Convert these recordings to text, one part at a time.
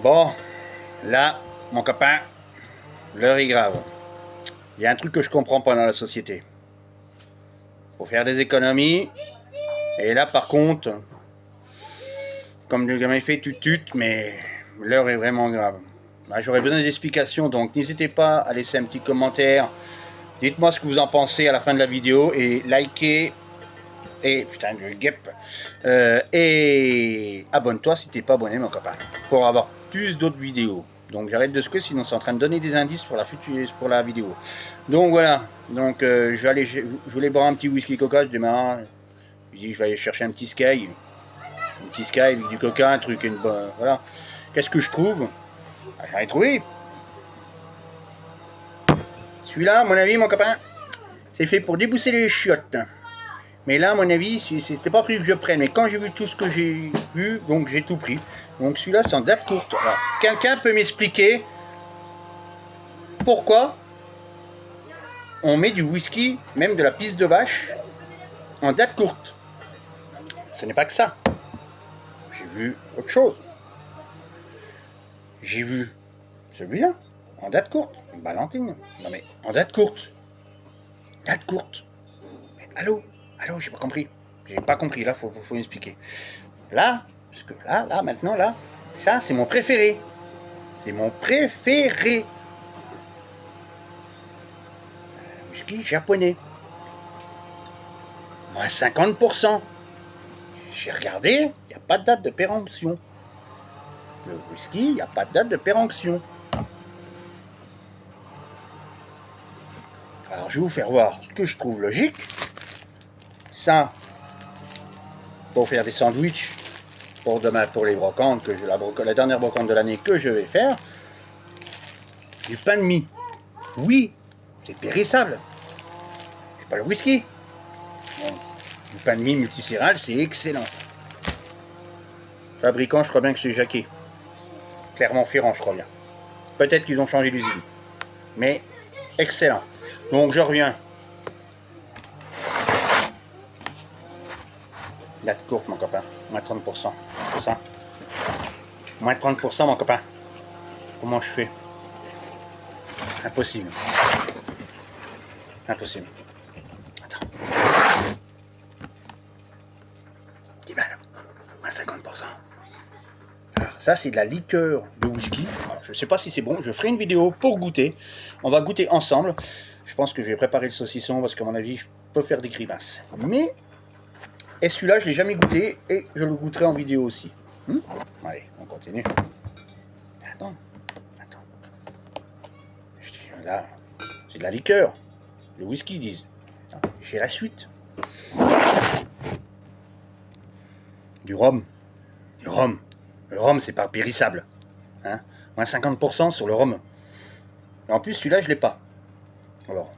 Bon, là, mon copain, l'heure est grave. Il y a un truc que je comprends pas dans la société. Faut faire des économies. Et là, par contre, comme le gamin fait tut, mais l'heure est vraiment grave. Là, j'aurais besoin d'explications, donc n'hésitez pas à laisser un petit commentaire. Dites-moi ce que vous en pensez à la fin de la vidéo et likez. Et putain, le guêpe. Et abonne-toi si t'es pas abonné, mon copain, pour avoir plus d'autres vidéos. Donc j'arrête de secouer, sinon c'est en train de donner des indices pour la vidéo. Donc voilà. Donc je voulais boire un petit whisky coca, je démarre. Je dis je vais aller chercher un petit sky. Un petit sky avec du coca, un truc, voilà. Qu'est-ce que je trouve? J'en ai trouvé. Celui-là, à mon avis, mon copain, c'est fait pour débousser les chiottes. Mais là, à mon avis, c'était pas prévu que je prenne. Mais quand j'ai vu tout ce que j'ai vu, donc j'ai tout pris. Donc celui-là, c'est en date courte. Alors, quelqu'un peut m'expliquer pourquoi on met du whisky, même de la pisse de vache, en date courte? Ce n'est pas que ça. J'ai vu autre chose. J'ai vu celui-là, en date courte. Valentine. Non mais, en date courte. Date courte. Mais allô, j'ai pas compris. J'ai pas compris, là, faut m'expliquer. Là, parce que là, maintenant, là, ça, c'est mon préféré. C'est mon préféré. Whisky japonais. Moins 50%. J'ai regardé, il n'y a pas de date de péremption. Le whisky, il n'y a pas de date de péremption. Alors, je vais vous faire voir ce que je trouve logique. Ça, pour faire des sandwichs, pour demain, pour les brocantes, la dernière brocante de l'année que je vais faire, du pain de mie. Oui, c'est périssable. C'est pas le whisky. Bon, du pain de mie multicéréales, c'est excellent. Fabricant, je crois bien que c'est Jacquet. Clermont-Ferrand, je crois bien. Peut-être qu'ils ont changé d'usine. Mais excellent. Donc je reviens. Date courte, mon copain. Moins 30%. C'est ça? Moins 30%, mon copain. Comment je fais? Impossible. Impossible. Attends. 10 balles. Moins 50%. Alors, ça, c'est de la liqueur de whisky. Alors, je ne sais pas si c'est bon. Je ferai une vidéo pour goûter. On va goûter ensemble. Je pense que je vais préparer le saucisson parce qu'à mon avis, je peux faire des grimaces. Mais, et celui-là, je ne l'ai jamais goûté et je le goûterai en vidéo aussi. Allez, on continue. Attends. Je dis, là, c'est de la liqueur. Le whisky, ils disent. J'ai la suite. Du rhum. Le rhum, c'est pas périssable. Hein, moins 50% sur le rhum. Et en plus, celui-là, je l'ai pas. Alors,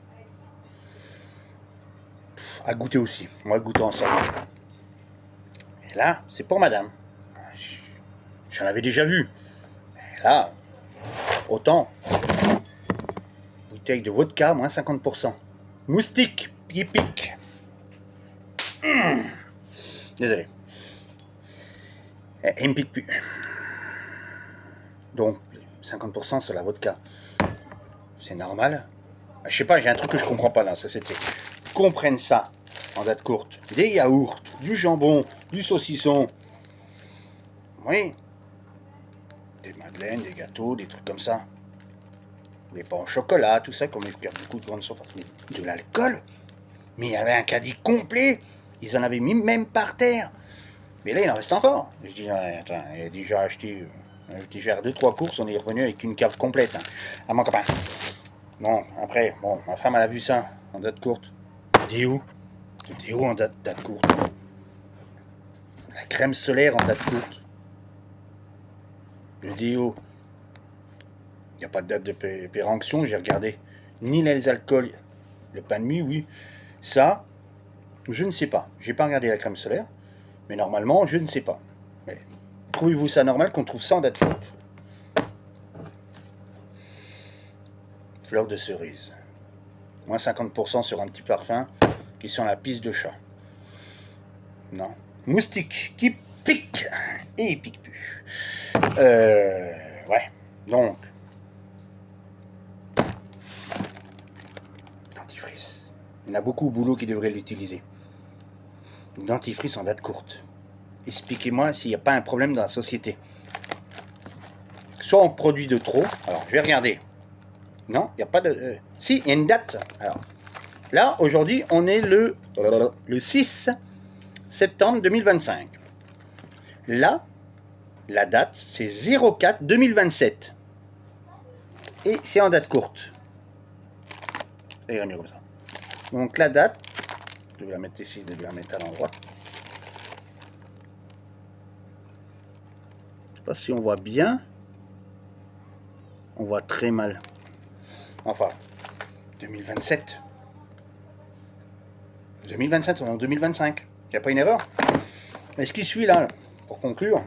à goûter aussi. On va le goûter ensemble. Et là, c'est pour madame. J'en avais déjà vu. Et là, autant. Bouteille de vodka, moins 50%. Moustique, pique. Désolé. Il me pique plus. Donc, 50% sur la vodka. C'est normal. Je sais pas, j'ai un truc que je comprends pas dans la société. Comprennent ça en date courte. Des yaourts, du jambon, du saucisson. Oui. Des madeleines, des gâteaux, des trucs comme ça. Des pains au chocolat, tout ça, comme il y a beaucoup de grandes surfaces. Mais de l'alcool. Mais il y avait un caddie complet. Ils en avaient mis même par terre. Mais là, il en reste encore. Je dis, attends, il a déjà acheté... J'ai fait 2-3 courses, on est revenu avec une cave complète. Hein. À mon copain. Bon, après, bon, ma femme, elle a vu ça, en date courte. C'était où en date courte? La crème solaire en date courte. Le déo. Il n'y a pas de date de péremption, j'ai regardé. Ni les alcools. Le pain de mie, oui. Ça, je ne sais pas. J'ai pas regardé la crème solaire. Mais normalement, je ne sais pas. Mais trouvez-vous ça normal qu'on trouve ça en date courte? Fleur de cerise. Moins 50% sur un petit parfum qui sent la pisse de chat. Non. Moustique qui pique. Et il pique plus. Ouais. Donc, dentifrice. Il y en a beaucoup au boulot qui devraient l'utiliser. Dentifrice en date courte. Expliquez-moi s'il n'y a pas un problème dans la société. Soit on produit de trop. Alors, je vais regarder. Non, il n'y a pas de... si, il y a une date. Alors, là, aujourd'hui, on est le 6 septembre 2025. Là, la date, c'est 04 2027. Et c'est en date courte. Ça ira mieux comme ça. Donc la date, je vais la mettre ici, je vais la mettre à l'endroit. Je sais pas si on voit bien. On voit très mal. Enfin, 2027. 2027, on est en 2025. Il n'y a pas une erreur? Et ce qui suit là, pour conclure,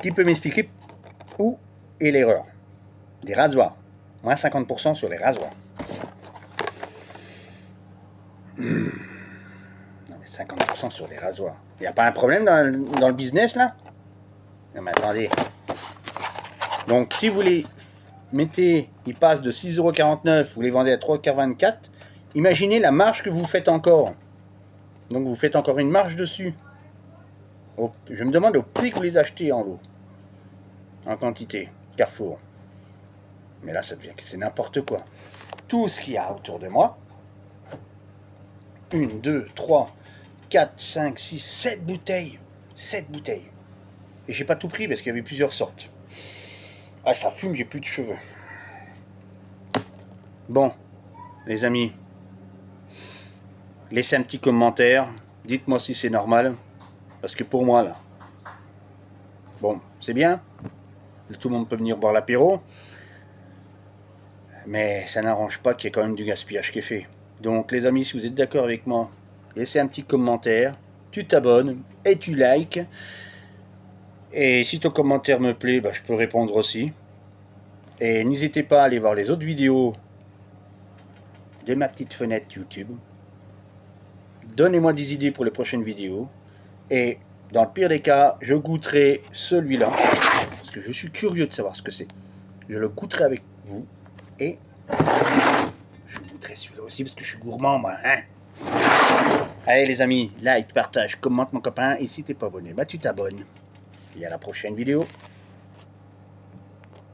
qui peut m'expliquer où est l'erreur? Des rasoirs. Moins 50% sur les rasoirs. Non mais 50% sur les rasoirs. Il n'y a pas un problème dans le business là? Non mais attendez. Donc si vous les mettez, ils passent de 6,49 €, vous les vendez à 3,24 €, imaginez la marge que vous faites encore. Donc vous faites encore une marge dessus. Je me demande au prix que vous les achetez en lot. En quantité. Carrefour. Mais là ça devient que c'est n'importe quoi. Tout ce qu'il y a autour de moi. 1, 2, 3, 4, 5, 6, 7 bouteilles. 7 bouteilles. Et j'ai pas tout pris parce qu'il y avait plusieurs sortes. Ah, ça fume, j'ai plus de cheveux. Bon, les amis, laissez un petit commentaire. Dites-moi si c'est normal. Parce que pour moi, là, bon, c'est bien. Tout le monde peut venir boire l'apéro. Mais ça n'arrange pas qu'il y ait quand même du gaspillage qui est fait. Donc, les amis, si vous êtes d'accord avec moi, laissez un petit commentaire. Tu t'abonnes et tu likes. Et si ton commentaire me plaît, bah, je peux répondre aussi. Et n'hésitez pas à aller voir les autres vidéos de ma petite fenêtre YouTube. Donnez-moi des idées pour les prochaines vidéos. Et dans le pire des cas, je goûterai celui-là. Parce que je suis curieux de savoir ce que c'est. Je le goûterai avec vous. Et je goûterai celui-là aussi parce que je suis gourmand, moi. Hein. Allez les amis, like, partage, commente mon copain. Et si t'es pas abonné, bah tu t'abonnes. Et à la prochaine vidéo.